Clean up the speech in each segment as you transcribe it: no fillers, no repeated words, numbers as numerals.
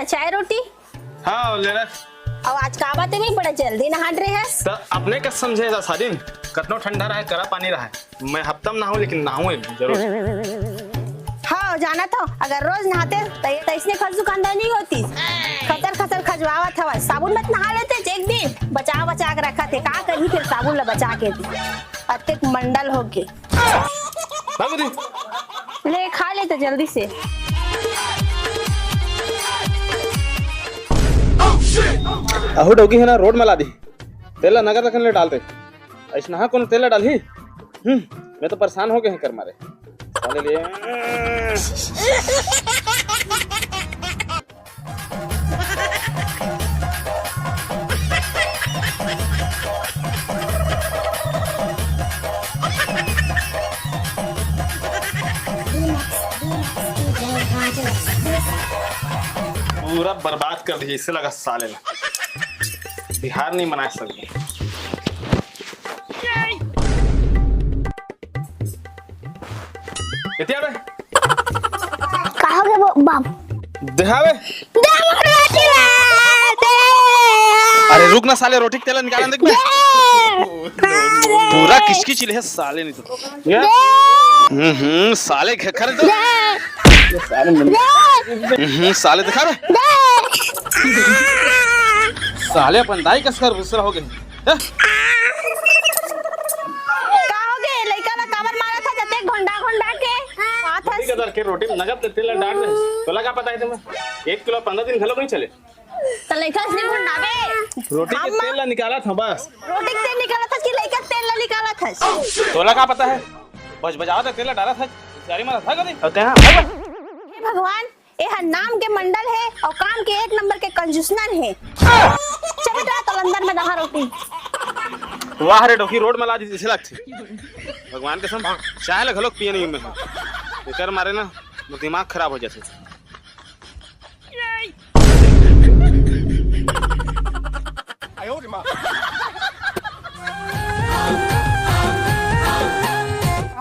चाय रोटी। हाँ ले रहा। अब आज का बात नहीं बड़ा जल्दी नहा रहे हैं। तो अपने का समझे सादिन कतनो ठंडा रहा है करा पानी रहा है मैं हफ्ता में नहाऊं लेकिन नहाऊं जरूर। हाँ जाना तो अगर रोज नहाते तो इसने खर्च दुकानदार नहीं होती। खतर खतर खजवावा था साबुन मत नहा लेते एक दिन बचा बचा के रखा थे का करी फिर साबुन ला बचा के अत्यक मंडल हो गए। ले खा लेते जल्दी से। अहू डोगी है ना रोड में ला दी तेला नगर रखने डालते ऐसा हाँ कौन तेला डाली। मैं तो परेशान हो गए हैं कर मारे लिए। पूरा बर्बाद कर दिया इससे लगा साले ने बिहार नहीं मना सकते। कहोगे वो बाप दिखावे अरे रुक ना साले रोटी तेल निकाल देख पूरा किसकी चिल्ले है साले नहीं तो साले खर तो साले दिखा रहे साले अपन दाई कस कर दूसरा हो गए कदर के रोटी नगद तेल डाल रहे तो लगा पता है तुम्हें 1 किलो 15 दिन घलो नहीं चले तो लइका से भुंडावे रोटी के तेल ला निकाला था बस रोटी के तेल निकाला था कि लइका तेल ला निकाला था तो लगा पता है बस बजावा था तेल डाला था सारी मारा था कभी होते हैं भगवान यह नाम के मंडल है और काम के 1 नंबर के कंजूसनर है। चल बेटा तो अंदर में नहा रोटी वाह रे डोकी रोड में ला दी इसे लगती भगवान के सम चाय लग लोग पिए नहीं में कर मारे ना दिमाग खराब हो जाते।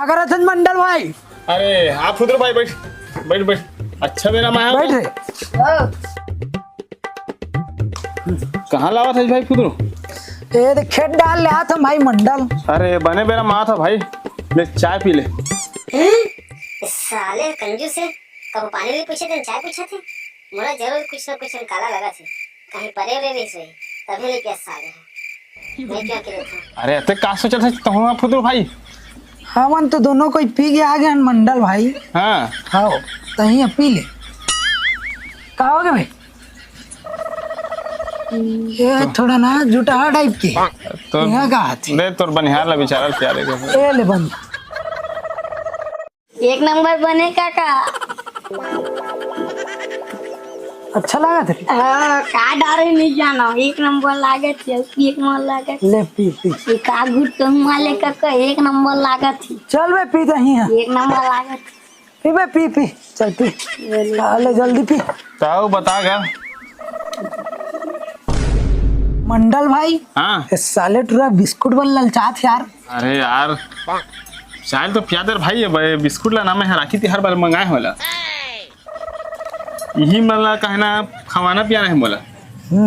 अगर मंडल भाई अरे आप फुदरो भाई बैठ बैठ बैठ अच्छा मेरा माया बैठ रे कहाँ लावा था भाई फुदरो ये तो खेत डाल ले था भाई मंडल। अरे बने मेरा माँ था भाई ले चाय पी ले। साले कंजूस है कब पानी ले पूछे थे चाय पूछे थे मोला जरूर कुछ ना कुछ काला लगा थे कहीं परे रे नहीं सोई तभी ले प्यास साले है मैं क्या करे था। अरे अते का सोचा था तुम आप फुदरो भाई हमन तो दोनों कोई पी के आ गए मंडल भाई। हाँ हाँ तही पी ले कहोगे भाई ये थोड़ा ना जुटा टाइप के तो यहाँ कहा थी दे तोर बनिहार ला बेचारा प्यारे ए ले बंद 1 नंबर बने काका। अच्छा लगा था का डरे नहीं जाना 1 नंबर लागत है 1 नंबर लागत ले पी पी का गुट तो माले काका 1 नंबर लागत थी चल बे पी दही है 1 नंबर लागत पी बे पी पी चल पी ले जल्दी पी ताऊ बता गा मंडल भाई। हाँ साले टूरा बिस्कुट बन ललचात यार। अरे यार चाय तो प्यादर भाई है बिस्कुट ला नाम है राखी थी हर बार मंगाए होला यही मला कहना खवाना पियाना है मोला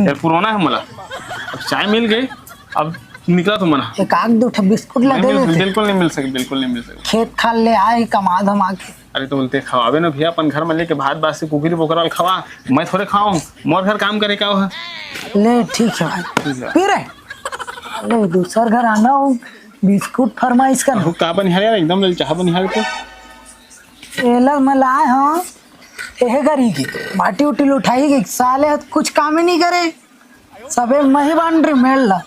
यार पुराना है मोला अब चाय मिल गई अब निकला तो मना एक आग दो बिस्कुट ला दे देते। बिल्कुल नहीं मिल सके बिल्कुल नहीं मिल सके खेत खाल ले आए कमा धमा के। अरे तो बोलते खवावे ना भैया अपन घर में लेके भात बात से कुकरी बोकरवाल खवा मैं थोड़े खाऊं मोर घर काम करे का है। ले ठीक है भाई पी रहे ले दूसर घर आना हो बिस्कुट फरमाइश कर का बनिहार यार एकदम ले चाह बनिहार को एला मैं लाए हाँ यह करी की माटी उटी उठाई गई साले कुछ काम ही नहीं करे सबे मही बाउंड्री मेल ला।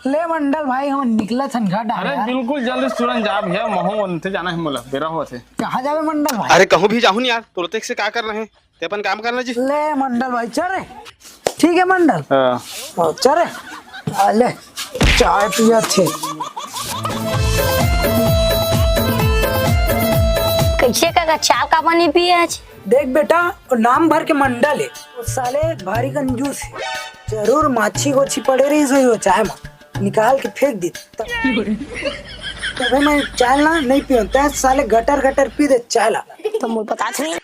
ले मंडल भाई हम निकला थन घर डाल। अरे बिल्कुल जल्दी तुरंत जा भैया मोह उनते जाना है मोला बेरा हुआ थे कहाँ जावे मंडल भाई। अरे कहूँ भी जाहूँ यार तुरंत से क्या कर रहे हैं ते अपन काम करना जी। ले मंडल भाई चल ठीक है मंडल चल ले चाय पिया थे कैसे का चाय का पानी पिए आज देख बेटा और नाम भर के मंडल है वो साले भारी कंजूस है जरूर माछी गोछी पड़े रही सही हो चाय में निकाल के फेंक दी तब मैं चाय ना नहीं पीता साले गटर गटर पी दे चाय ला तो मुझे पता नहीं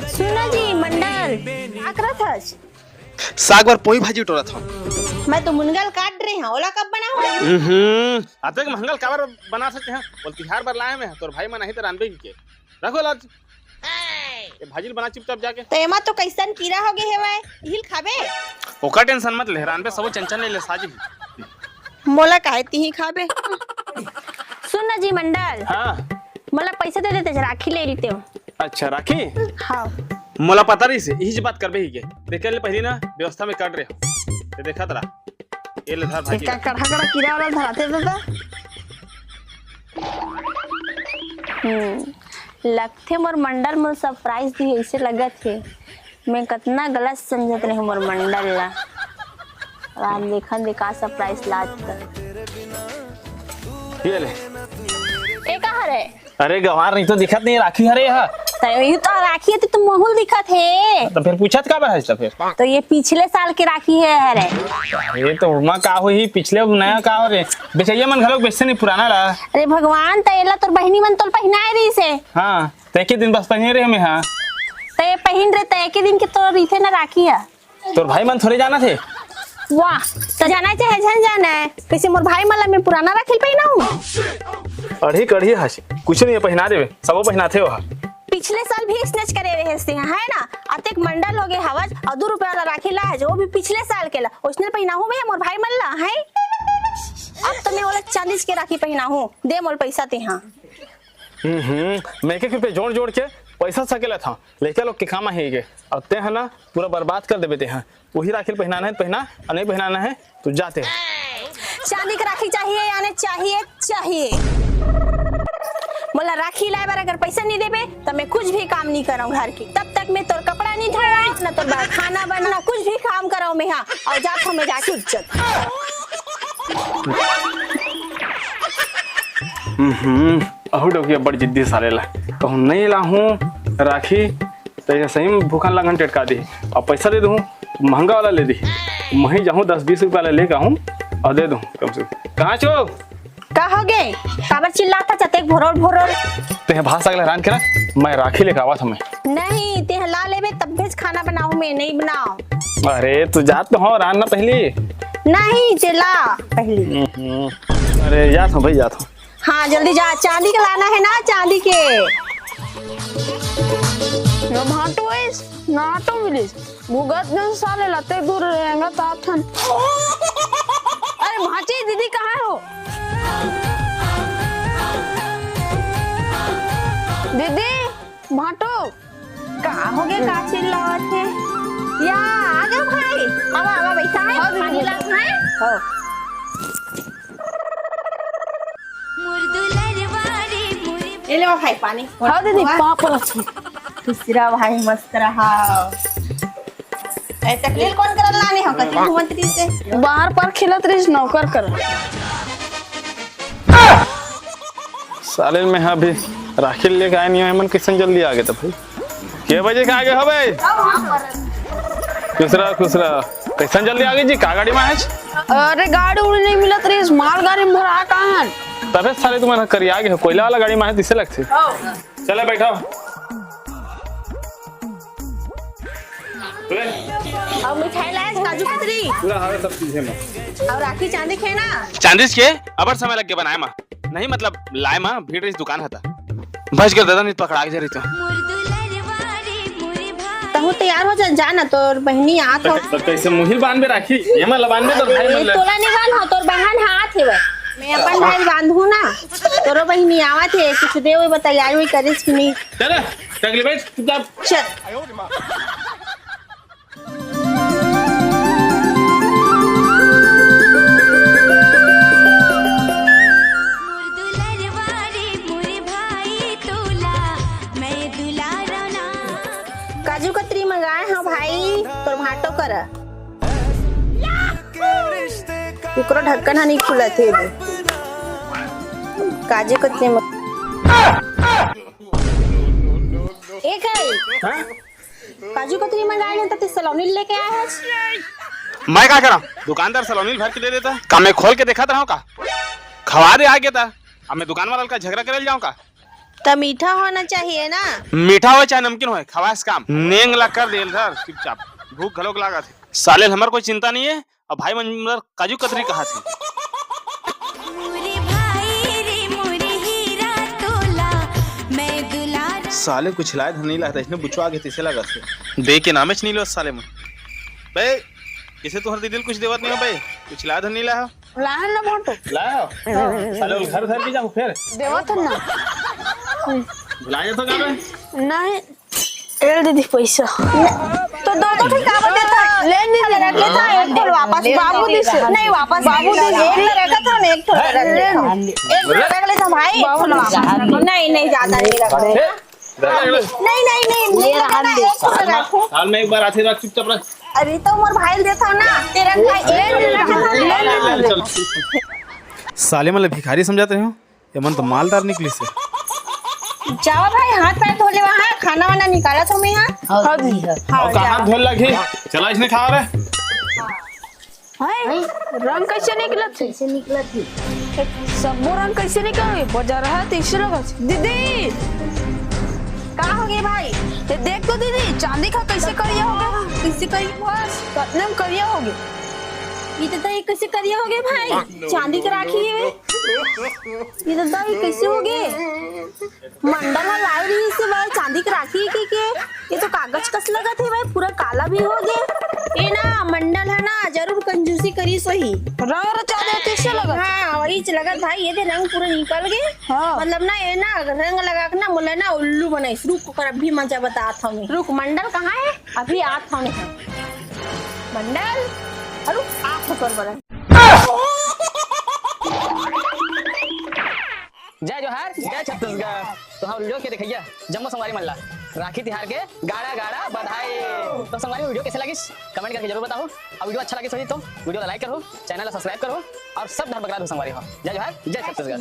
सुनो जी मंडल, क्या करत हस? साग बार पोई भाजी टोरा था। मैं तो मुनगल काट रही हूँ, ओला कब बना हुआ? आते के मंगल काबर बना सकते हैं, बोल तिहार बार लाए में तोर भाई मन नहीं तो रानबे के रखो लाज ये भाजी बना चुपचाप जाके। तो एमा तो कैसन कीड़ा हो गए हेवे, हिल खाबे? ओका टेंशन मत ले, रानबे सब चंचन ले साजी। मोला काहे ती खाबे? सुन ना जी मंडल, हाँ मोला पैसे दे देते, राखी ले लेते हो। अच्छा राखी, हाँ मोला पता रही से यही बात करबे ही के देखे ले पहली ना व्यवस्था में कर रहे हो ते देखा तरा ये ले धर भाजी का कड़ा कड़ा कीड़ा वाला धराते दादा। लगथे मोर मंडल मोर सरप्राइज दी ऐसे लगत है, मैं कितना गलत समझत रही मोर मंडल ला। राम देखन देखा सरप्राइज लाज कर ये ले। ए कहा रे? अरे गवार नहीं तो दिखत नहीं, राखी हरे हा तो ये तो राखी है तो महूल दिखत है। तो फिर पूछत का है फिर? तो ये पिछले साल की राखी है रे। ये तो उमा का हो ही पिछले नया का हो रे, बेचैया मन घलोक बेचते नहीं पुराना ला। अरे भगवान, तैला तोर बहिनी मन तोल पहनाए रही से। हाँ तो एक ही दिन बस पहने रहे हमें। हाँ तो ये पहन रहे तो एक ही दिन के तोर रीथे ना राखी है। तोर भाई मन थोड़े जाना थे। वाह, तो जाना चाहे झन जाना है, कैसे मोर भाई मला मैं पुराना राखी पहना हूँ। अढ़ी कढ़ी हसी कुछ नहीं पहना देवे, सबो पहनाते हो। पिछले साल भी स्नेच करे रहे से है ना, अतेक मंडल हो गए हवज और 2 रुपया वाला राखी ला है जो भी पिछले साल के ला, उसने पहना हूँ मैं मोर भाई मल्ला है। अब तो मैं वाला 40 के राखी पहना हूँ, दे मोल पैसा ते। हाँ मैं के पे जोड़ जोड़ के पैसा सकेला था, लेके लोग के काम है अब ते है ना पूरा बर्बाद कर देते हैं। वही राखी पहनाना है पहना, और नहीं पहनाना है तो जाते हैं। चांदी की राखी चाहिए यानी चाहिए। बोला राखी लाए बार अगर पैसा नहीं देबे तो मैं कुछ भी काम नहीं कराऊं घर की, तब तक मैं तोर कपड़ा नहीं धोऊं ना तोर खाना बनाना, कुछ भी काम कराऊं मैं। हाँ और जात हमें जाके इज्जत। अहू डोकिया बड़ जिद्दी सारे ला, कहूँ नहीं ला हूँ राखी तो सही में भूखा लगन टेटका दी और पैसा दे दूँ महंगा वाला ले दी, वहीं जाऊँ 10-20 रुपया वाला लेकर आऊँ और दे दूँ कम से कम। कहाँ चो का हो गए काबर चिल्लाता चते भोरोल ते भाषा के हैरान करा, मैं राखी लेकर आवा था मैं। नहीं ते ला लेबे तब भेज खाना बनाऊं, मैं नहीं बनाऊं। अरे तू जात तो हो रान ना पहली नहीं चला पहली। अरे जात हूँ भाई जात हूँ। हाँ जल्दी जा, चांदी का लाना है ना, चांदी के भाटो इस नाटो मिलिस भुगत में साले लते दूर रहेंगे ताथन। अरे भाची दीदी कहाँ हो? दीदी भाटो कहाँ हो गए, का चिल्लावत है या आ जाओ भाई, आवा बैठा है। हाँ, पानी ला खाए हो। ले लो भाई पानी। हाँ दीदी पाप रखी दूसरा भाई मस्त रहा। ए तकलील कौन करल लाने हो कति घुमंतरी से बाहर पर खिलत रही नौकर कर। साले में हाँ भी राखी लेके आए नहीं है मन, किसन जल्दी आ गए तो भाई के बजे का आगे हो भाई? खुश रहा किसन जल्दी आ गई जी, का गाड़ी में है? अरे गाड़ी उड़ी नहीं मिलत रही, माल गाड़ी में भरा कहाँ? तबे साले तुम्हारा करी आ गए हो, कोयला वाला गाड़ी में है, इससे लगते। चले बैठो और मिठाई लाए काजू कतरी पूरा हावे सब चीजें में और राखी चांदी खे ना। चांदीस के अबर समय लग के बनाए माँ, नहीं मतलब लाए माँ भीड़ रही दुकान था भज कर दादा नहीं पकड़ा के जा रही तो तैयार हो जा ना, तोर बहनी आत हो तो कैसे मुहिल बांध में राखी ये मैं लबान में तो भाई ए, तोला नहीं बांध हो, तोर बहन हाथ है वे, मैं अपन भाई बांधू ना, तोरो बहनी आवत है कुछ दे हुए तैयारी हुई करिस कि नहीं। चल टकली बैठ चुपचाप चल काजू कतरी मंगाए हैं भाई, तोर भाटो कर एकरो ढक्कन नहीं खुला थे काजू कतरी एक है काजू कतरी मंगाए हैं तो सलोनी लेके आए हैं। मैं क्या करा, दुकानदार सलोनी भर के दे देता का, मैं खोल के देखा था का खवा दे आ गया था, अब मैं दुकान वाला का झगड़ा करे जाऊँ का तो मीठा होना चाहिए ना। मीठा हो चाहे नमकीन हो, खवास काम नेंग ला कर देल धर चुपचाप। भूख घलोक लागत है साले, हमार कोई चिंता नहीं है। अब भाई मन काजू कतरी कहा थी। साले कुछ लाए नहीं लाता, इसने बुचवा के तीसरे लगा से दे के नामे नहीं लो साले में बे। किसे तो हर दिल कुछ देवत नहीं हो बे, कुछ लाए नहीं ला लाहन ना मोटो लाओ साले घर घर भी जाऊं फिर देवत ना बुलाया तो का बे नहीं। एल दीदी पैसा तो दो ठीक काम देता है। ले नहीं रख लेता है, एक थोड़ा वापस बाबू दी से नहीं, वापस बाबू दी एक ले रखा था ना, एक थोड़ा रख लेता, एक थोड़ा रख लेता भाई, एक थोड़ा वापस रखो। नहीं नहीं ज्यादा नहीं रखो, नहीं नहीं नहीं ले रखा, एक थोड़ा रखो। साल में एक बार आते रख चुपचाप रख। अरे तो मोर भाई देता ना, तेरा भाई एक ले रखा था, ले साले मतलब भिखारी समझाते हो, ये मन तो मालदार निकली से। जाओ भाई, हाथ पैर धो ले, वहाँ खाना वाना निकाला तो मैं यहाँ। हाँ दी और कहाँ धोल लगी, चला इसने खा रहे। हाय रंग कैसे निकला थी? कैसे निकला थी? सब रंग कैसे निकल बजा रहा है तीसरे लगा दीदी। कहाँ हो गए भाई? ये देख तो दीदी, चांदी का कैसे करिया होगा? कैसे करिया बस कितने में करिया होगी? ये तो दही कैसे करिए हो गए भाई? चांदी के राखी है ये तो दही कैसे हो गए? मंडल लाई रही से भाई, चांदी की राखी के ये तो कागज कस लगा थे भाई, पूरा काला भी हो गया। ये ना मंडल है ना, जरूर कंजूसी करी सही। रंग रचा देते से लगा। हाँ वही लगा भाई, ये रंग पूरा निकल गए। हाँ। मतलब ना ये ना रंग लगा के ना मुला ना उल्लू बनाई। रुक कर अभी मजा बता था मैं। रुक मंडल कहाँ है? अभी आता हूँ मंडल। अरे आप कर बड़ा जय जोहार, जय छत्तीसगढ़। तो हम वीडियो के देखिए जम्मू संगवारी मल्ला राखी तिहार के गाड़ा गाड़ा बधाई। तो संगवारी वीडियो कैसे लगी कमेंट करके जरूर बताओ। और वीडियो अच्छा लगे तो वीडियो को लाइक करो, चैनल को सब्सक्राइब करो और सब धर्म बकरा संगवारी हो। जय जोहार, जय छत्तीसगढ़।